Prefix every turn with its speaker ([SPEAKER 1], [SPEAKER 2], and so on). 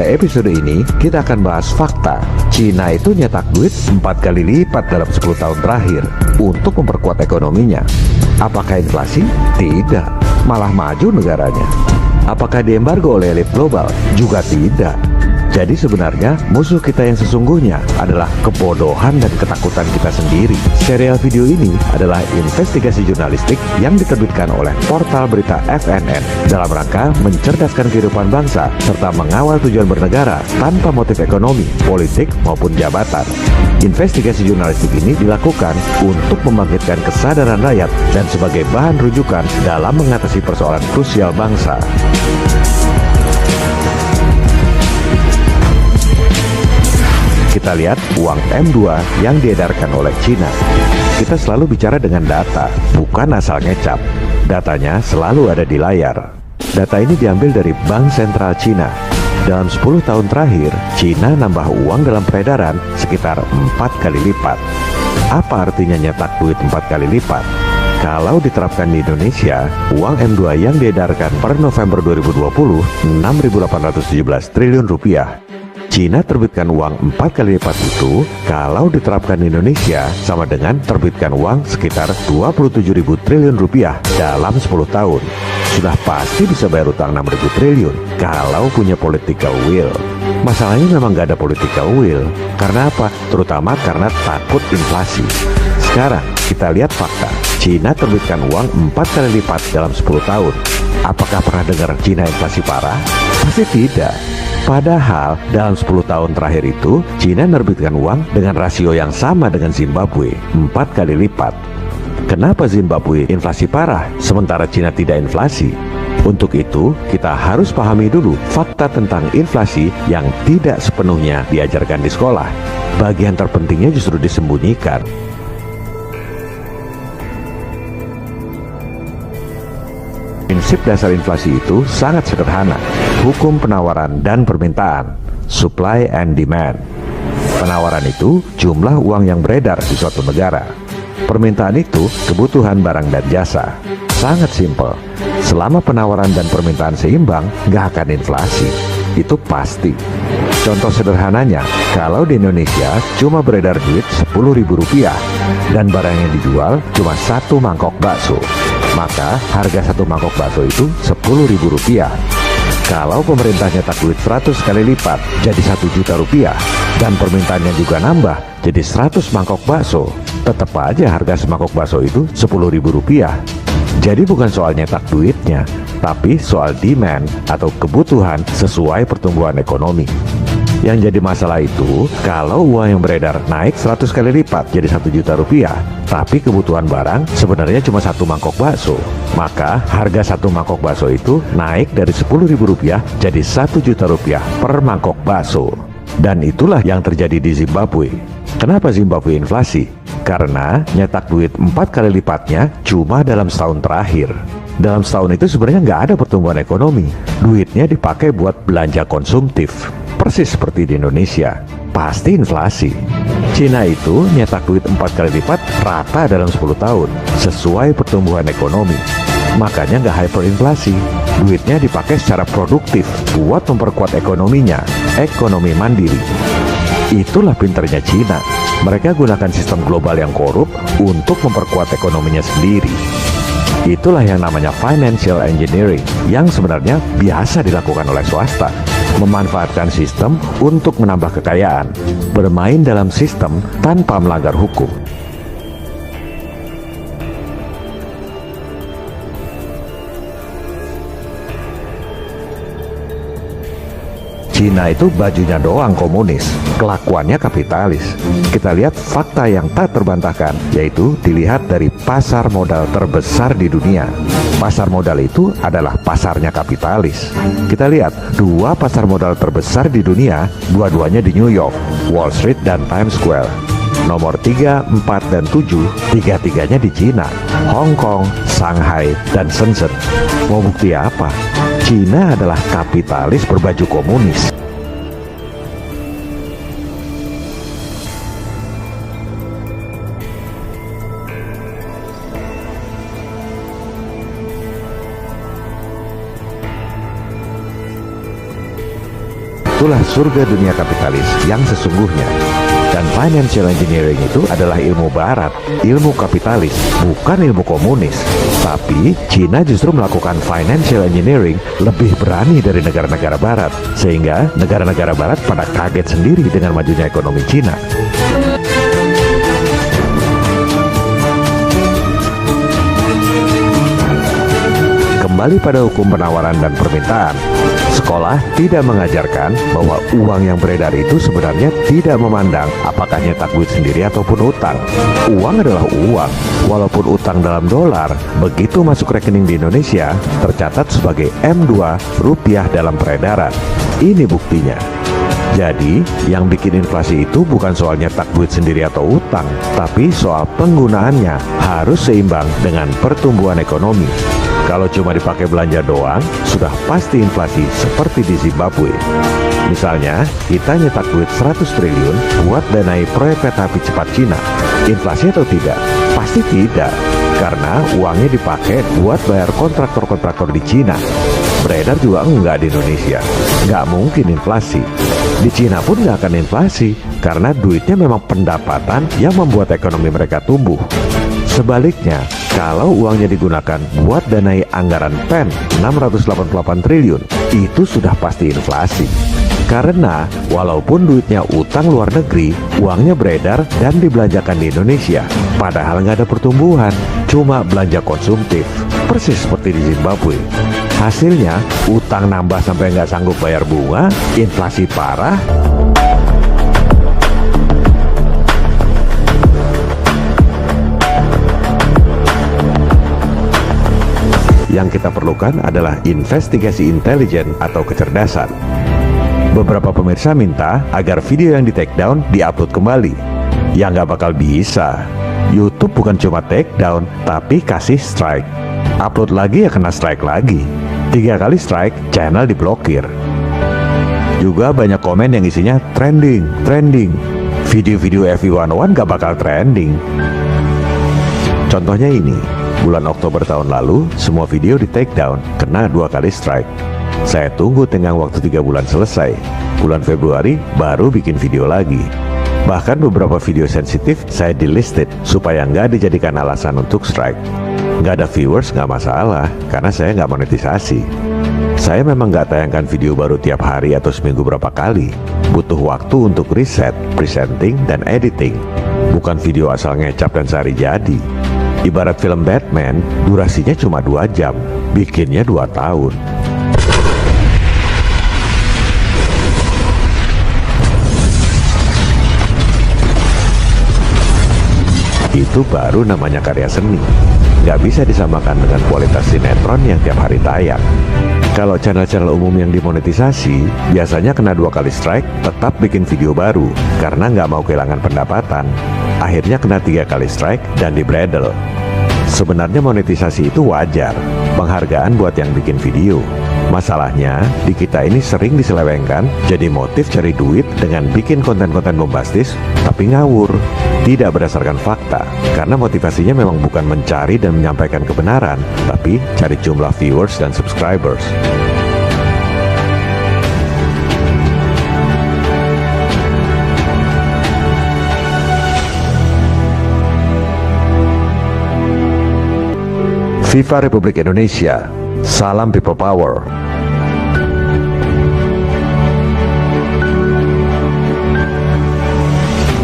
[SPEAKER 1] episode ini, kita akan bahas fakta. Cina itu nyetak duit 4 kali lipat dalam 10 tahun terakhir untuk memperkuat ekonominya. Apakah inflasi? Tidak, malah maju negaranya. Apakah diembargo oleh elit global? Juga tidak. Jadi sebenarnya musuh kita yang sesungguhnya adalah kebodohan dan ketakutan kita sendiri. Serial video ini adalah investigasi jurnalistik yang diterbitkan oleh portal berita FNN dalam rangka mencerdaskan kehidupan bangsa serta mengawal tujuan bernegara tanpa motif ekonomi, politik maupun jabatan. Investigasi jurnalistik ini dilakukan untuk membangkitkan kesadaran rakyat dan sebagai bahan rujukan dalam mengatasi persoalan krusial bangsa. Kita lihat uang M2 yang diedarkan oleh Cina. Kita selalu bicara dengan data, bukan asal ngecap. Datanya selalu ada di layar. Data ini diambil dari Bank Sentral Cina. Dalam 10 tahun terakhir, Cina nambah uang dalam peredaran sekitar 4 kali lipat. Apa artinya nyetak duit 4 kali lipat? Kalau diterapkan di Indonesia, uang M2 yang diedarkan per November 2020, 6.817 triliun rupiah. Cina terbitkan uang 4 kali lipat itu, kalau diterapkan di Indonesia sama dengan terbitkan uang sekitar 27.000 triliun rupiah dalam 10 tahun. Sudah pasti bisa bayar utang 6.000 triliun kalau punya political will. Masalahnya memang nggak ada political will. Karena apa? Terutama karena takut inflasi. Sekarang kita lihat fakta. Cina terbitkan uang 4 kali lipat dalam 10 tahun. Apakah pernah dengar Cina inflasi parah? Pasti tidak. Padahal dalam 10 tahun terakhir itu, Cina menerbitkan uang dengan rasio yang sama dengan Zimbabwe, 4 kali lipat. Kenapa Zimbabwe inflasi parah, sementara Cina tidak inflasi? Untuk itu, kita harus pahami dulu fakta tentang inflasi yang tidak sepenuhnya diajarkan di sekolah. Bagian terpentingnya justru disembunyikan. Prinsip dasar inflasi itu sangat sederhana. Hukum penawaran dan permintaan, supply and demand. Penawaran itu jumlah uang yang beredar di suatu negara. Permintaan itu kebutuhan barang dan jasa. Sangat simpel. Selama penawaran dan permintaan seimbang, nggak akan inflasi. Itu pasti. Contoh sederhananya, kalau di Indonesia cuma beredar duit Rp10.000 dan barang yang dijual cuma 1 mangkok bakso, maka harga 1 mangkok bakso itu Rp10.000. Kalau pemerintah nyetak duit 100 kali lipat jadi Rp1.000.000 dan permintaannya juga nambah jadi 100 mangkok bakso, tetap aja harga semangkok bakso itu Rp10.000. Jadi bukan soal nyetak duitnya, tapi soal demand atau kebutuhan sesuai pertumbuhan ekonomi. Yang jadi masalah itu, kalau uang yang beredar naik 100 kali lipat jadi Rp1.000.000, tapi kebutuhan barang sebenarnya cuma 1 mangkok bakso, maka harga 1 mangkok bakso itu naik dari Rp10.000 jadi Rp1.000.000 per mangkok bakso. Dan itulah yang terjadi di Zimbabwe. Kenapa Zimbabwe inflasi? Karena nyetak duit 4 kali lipatnya cuma dalam setahun terakhir. Dalam setahun itu sebenarnya nggak ada pertumbuhan ekonomi. Duitnya dipakai buat belanja konsumtif. Persis seperti di Indonesia. Pasti inflasi. Cina itu nyetak duit 4 kali lipat rata dalam 10 tahun. Sesuai pertumbuhan ekonomi. Makanya nggak hyperinflasi. Duitnya dipakai secara produktif buat memperkuat ekonominya. Ekonomi mandiri. Itulah pinternya Cina. Mereka gunakan sistem global yang korup untuk memperkuat ekonominya sendiri. Itulah yang namanya financial engineering, yang sebenarnya biasa dilakukan oleh swasta. Memanfaatkan sistem untuk menambah kekayaan, bermain dalam sistem tanpa melanggar hukum. Cina itu bajunya doang komunis, kelakuannya kapitalis. Kita lihat fakta yang tak terbantahkan, yaitu dilihat dari pasar modal terbesar di dunia. Pasar modal itu adalah pasarnya kapitalis. Kita lihat, 2 pasar modal terbesar di dunia, dua-duanya di New York, Wall Street dan Times Square. Nomor 3, 4, dan 7, tiga-tiganya di Cina, Hong Kong, Shanghai, dan Shenzhen. Mau bukti apa? Cina adalah kapitalis berbaju komunis. itulah surga dunia kapitalis yang sesungguhnya. Dan financial engineering itu adalah ilmu barat, ilmu kapitalis, bukan ilmu komunis. Tapi Cina justru melakukan financial engineering lebih berani dari negara-negara barat, sehingga negara-negara barat pada kaget sendiri dengan majunya ekonomi Cina. Kembali pada hukum penawaran dan permintaan, sekolah tidak mengajarkan bahwa uang yang beredar itu sebenarnya tidak memandang apakah nyetak duit sendiri ataupun utang. Uang adalah uang, walaupun utang dalam dolar, begitu masuk rekening di Indonesia, tercatat sebagai M2 rupiah dalam peredaran. Ini buktinya. Jadi, yang bikin inflasi itu bukan soal nyetak duit sendiri atau utang, tapi soal penggunaannya harus seimbang dengan pertumbuhan ekonomi. Kalau cuma dipakai belanja doang, sudah pasti inflasi seperti di Zimbabwe. Misalnya, kita nyetak duit 100 triliun buat danai proyek kereta api cepat Cina. Inflasi atau tidak? Pasti tidak, karena uangnya dipakai buat bayar kontraktor-kontraktor di Cina. Beredar juga enggak di Indonesia. Nggak mungkin inflasi. Di Cina pun nggak akan inflasi, karena duitnya memang pendapatan yang membuat ekonomi mereka tumbuh. Sebaliknya, kalau uangnya digunakan buat danai anggaran PEN 688 triliun, itu sudah pasti inflasi. Karena walaupun duitnya utang luar negeri, uangnya beredar dan dibelanjakan di Indonesia. Padahal nggak ada pertumbuhan, cuma belanja konsumtif. Persis seperti di Zimbabwe. Hasilnya, utang nambah sampai nggak sanggup bayar bunga, inflasi parah. Yang kita perlukan adalah investigasi intelijen atau kecerdasan. Beberapa pemirsa minta agar video yang di take down di-upload kembali. Ya nggak bakal bisa. YouTube bukan cuma take down, tapi kasih strike. Upload lagi ya kena strike lagi. 3 kali strike, channel diblokir. Juga banyak komen yang isinya trending. Video-video FV101 nggak bakal trending. Contohnya ini. Bulan Oktober tahun lalu, semua video di take down, kena 2 kali strike. Saya tunggu tenggang waktu 3 bulan selesai. Bulan Februari, baru bikin video lagi. Bahkan beberapa video sensitif saya delisted, supaya nggak dijadikan alasan untuk strike. Nggak ada viewers nggak masalah, karena saya nggak monetisasi. Saya memang nggak tayangkan video baru tiap hari atau seminggu berapa kali. Butuh waktu untuk riset, presenting, dan editing. Bukan video asal ngecap dan sehari jadi. Ibarat film Batman, durasinya cuma 2 jam, bikinnya 2 tahun. Itu baru namanya karya seni. Nggak bisa disamakan dengan kualitas sinetron yang tiap hari tayang. Kalau channel-channel umum yang dimonetisasi, biasanya kena 2 kali strike, tetap bikin video baru, karena nggak mau kehilangan pendapatan. Akhirnya kena 3 kali strike dan dibredel. Sebenarnya monetisasi itu wajar, penghargaan buat yang bikin video. Masalahnya, di kita ini sering diselewengkan jadi motif cari duit dengan bikin konten-konten bombastis, tapi ngawur, tidak berdasarkan fakta. Karena motivasinya memang bukan mencari dan menyampaikan kebenaran, tapi cari jumlah viewers dan subscribers. Viva Republik Indonesia, salam people power.